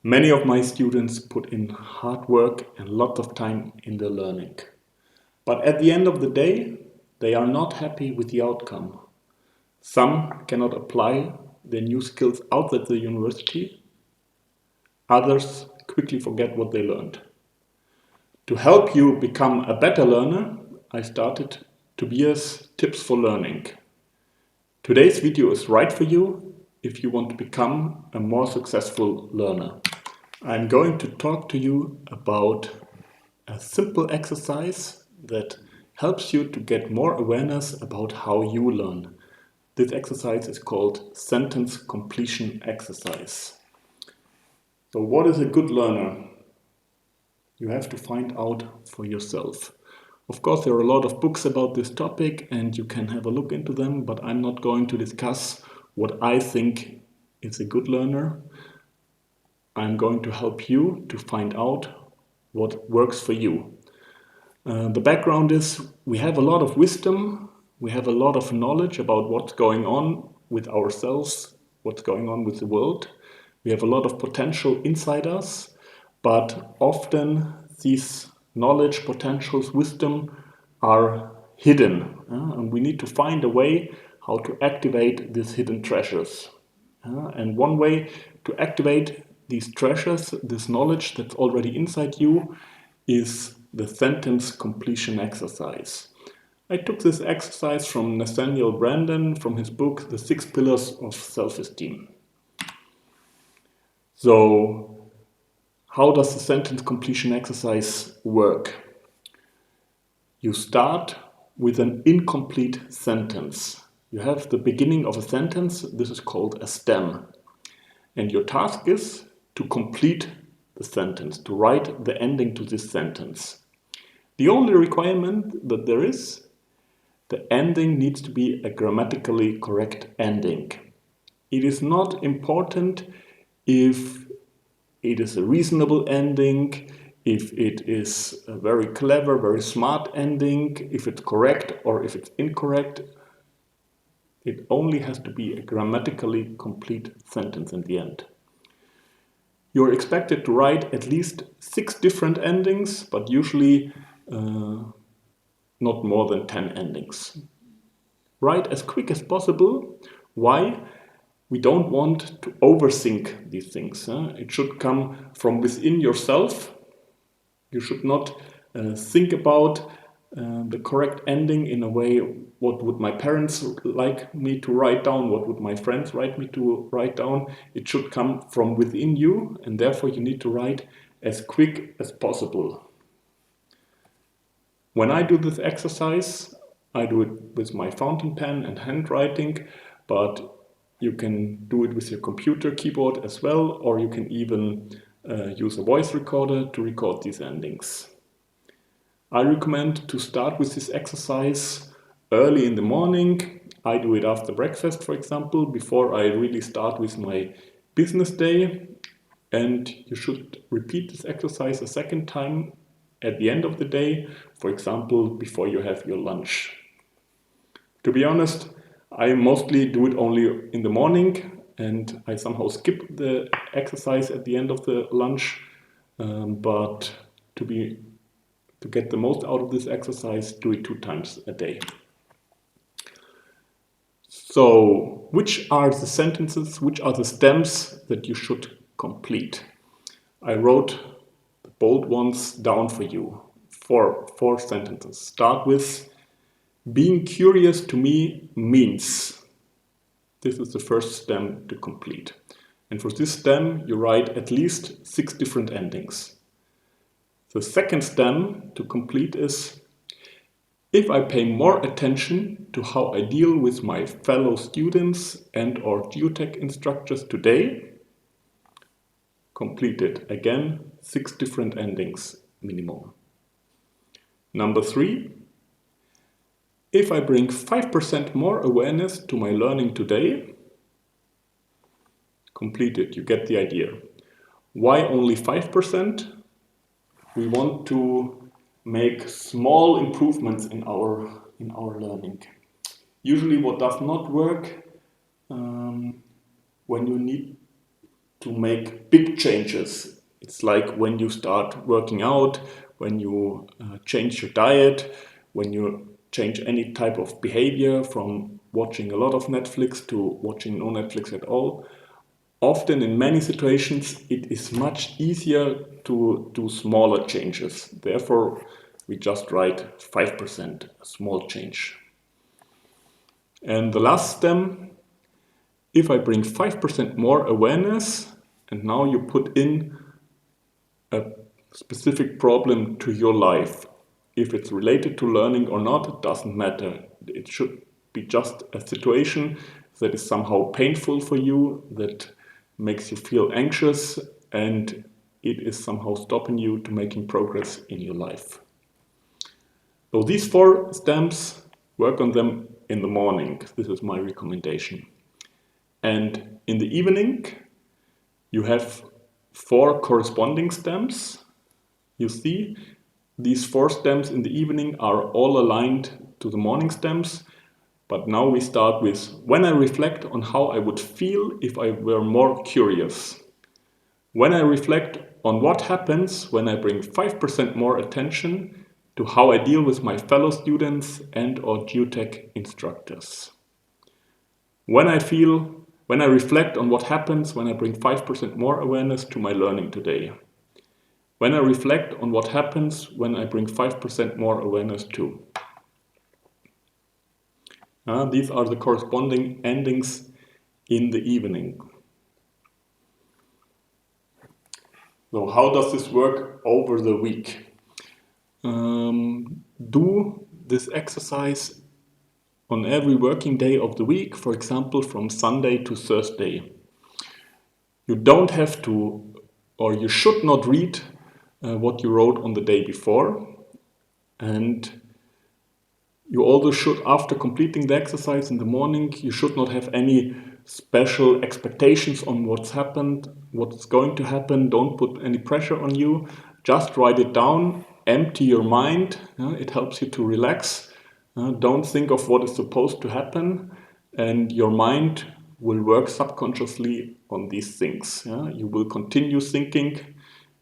Many of my students put in hard work and lots of time in their learning. But at the end of the day, they are not happy with the outcome. Some cannot apply their new skills outside the university. Others quickly forget what they learned. To help you become a better learner, I started Tobias Tips for Learning. Today's video is right for you if you want to become a more successful learner. I'm going to talk to you about a simple exercise that helps you to get more awareness about how you learn. This exercise is called sentence completion exercise. So what is a good learner? You have to find out for yourself. Of course, there are a lot of books about this topic and you can have a look into them, but I'm not going to discuss what I think is a good learner. I'm going to help you to find out what works for you. The background is we have a lot of wisdom, we have a lot of knowledge about what's going on with ourselves, what's going on with the world. We have a lot of potential inside us, but often these knowledge, potentials, wisdom are hidden. And we need to find a way how to activate these hidden treasures. And one way to activate these treasures, this knowledge that's already inside you, is the sentence completion exercise. I took this exercise from Nathaniel Branden from his book, The 6 Pillars of Self-Esteem. So, how does the sentence completion exercise work? You start with an incomplete sentence. You have the beginning of a sentence, this is called a stem. And your task is to complete the sentence, to write the ending to this sentence. The only requirement that there is, the ending needs to be a grammatically correct ending. It is not important if it is a reasonable ending, if it is a very clever, very smart ending, if it's correct or if it's incorrect. It only has to be a grammatically complete sentence in the end. You're expected to write at least 6 different endings, but usually not more than 10 endings. Write as quick as possible. Why? We don't want to overthink these things. It should come from within yourself. You should not think about the correct ending in a way, what would my parents like me to write down, what would my friends like me to write down. It should come from within you, and therefore you need to write as quick as possible. When I do this exercise, I do it with my fountain pen and handwriting, but you can do it with your computer keyboard as well, or you can even use a voice recorder to record these endings. I recommend to start with this exercise early in the morning. I do it after breakfast, for example, before I really start with my business day. And you should repeat this exercise a second time at the end of the day, for example, before you have your lunch. To be honest, I mostly do it only in the morning and I somehow skip the exercise at the end of the lunch, but to get the most out of this exercise, do it 2 times a day. So, which are the sentences, which are the stems that you should complete? I wrote the bold ones down for you. Four sentences. Start with, being curious to me means. This is the first stem to complete. And for this stem, you write at least 6 different endings. The second stem to complete is, if I pay more attention to how I deal with my fellow students and or GUteach instructors today, complete it. Again, 6 different endings minimum. Number 3, if I bring 5% more awareness to my learning today, complete it. You get the idea. Why only 5%? We want to make small improvements in our learning. Usually what does not work when you need to make big changes. It's like when you start working out, when you change your diet, when you change any type of behavior from watching a lot of Netflix to watching no Netflix at all. Often in many situations it is much easier to do smaller changes. Therefore, we just write 5%, a small change. And the last stem, if I bring 5% more awareness, and now you put in a specific problem to your life. If it's related to learning or not, it doesn't matter. It should be just a situation that is somehow painful for you, that makes you feel anxious, and it is somehow stopping you to making progress in your life. So these 4 stems, work on them in the morning. This is my recommendation. And in the evening, you have 4 corresponding stems. You see, these 4 stems in the evening are all aligned to the morning stems. But now we start with, when I reflect on how I would feel if I were more curious. When I reflect on what happens when I bring 5% more attention to how I deal with my fellow students and or GUteach instructors. When I reflect on what happens when I bring 5% more awareness to my learning today. When I reflect on what happens when I bring 5% more awareness to. These are the corresponding endings in the evening. So how does this work over the week? Do this exercise on every working day of the week, for example, from Sunday to Thursday. You don't have to, or you should not read what you wrote on the day before. And you also should, after completing the exercise in the morning, you should not have any special expectations on what's happened, what's going to happen. Don't put any pressure on you. Just write it down, empty your mind. It helps you to relax. Don't think of what is supposed to happen, and your mind will work subconsciously on these things. You will continue thinking.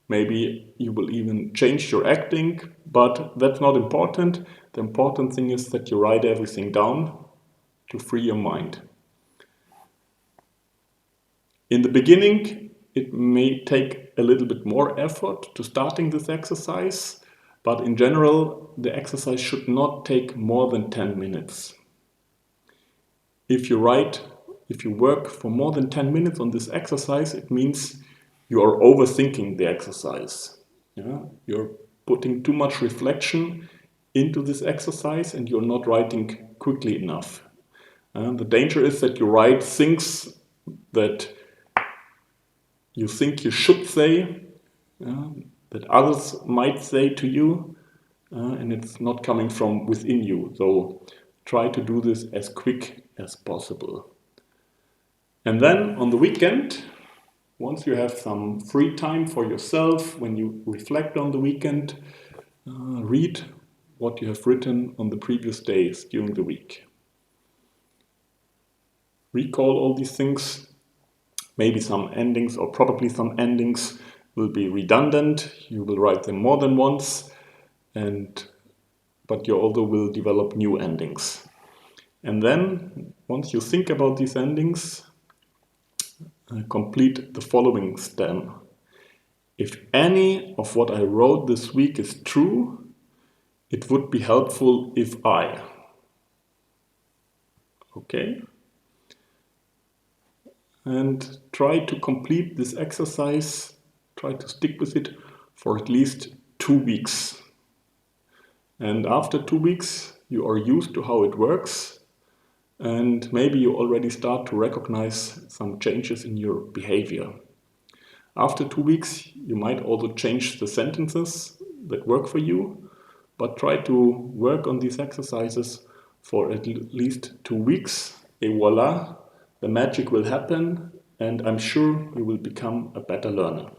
Maybe you will even change your acting, but that's not important. The important thing is that you write everything down to free your mind. In the beginning, it may take a little bit more effort to starting this exercise, but in general, the exercise should not take more than 10 minutes. If you work for more than 10 minutes on this exercise, it means you are overthinking the exercise. You're putting too much reflection into this exercise and you're not writing quickly enough. The danger is that you write things that you think you should say, that others might say to you, and it's not coming from within you. So try to do this as quick as possible. And then on the weekend, once you have some free time for yourself, when you reflect on the weekend, read what you have written on the previous days during the week. Recall all these things. Maybe some endings, or probably some endings, will be redundant. You will write them more than once, but you also will develop new endings. And then, once you think about these endings, complete the following stem. If any of what I wrote this week is true, it would be helpful if I. Okay? And try to complete this exercise, try to stick with it for at least 2 weeks. And after 2 weeks, you are used to how it works, and maybe you already start to recognize some changes in your behavior. After 2 weeks, you might also change the sentences that work for you, but try to work on these exercises for at least 2 weeks, et voila, the magic will happen, and I'm sure you will become a better learner.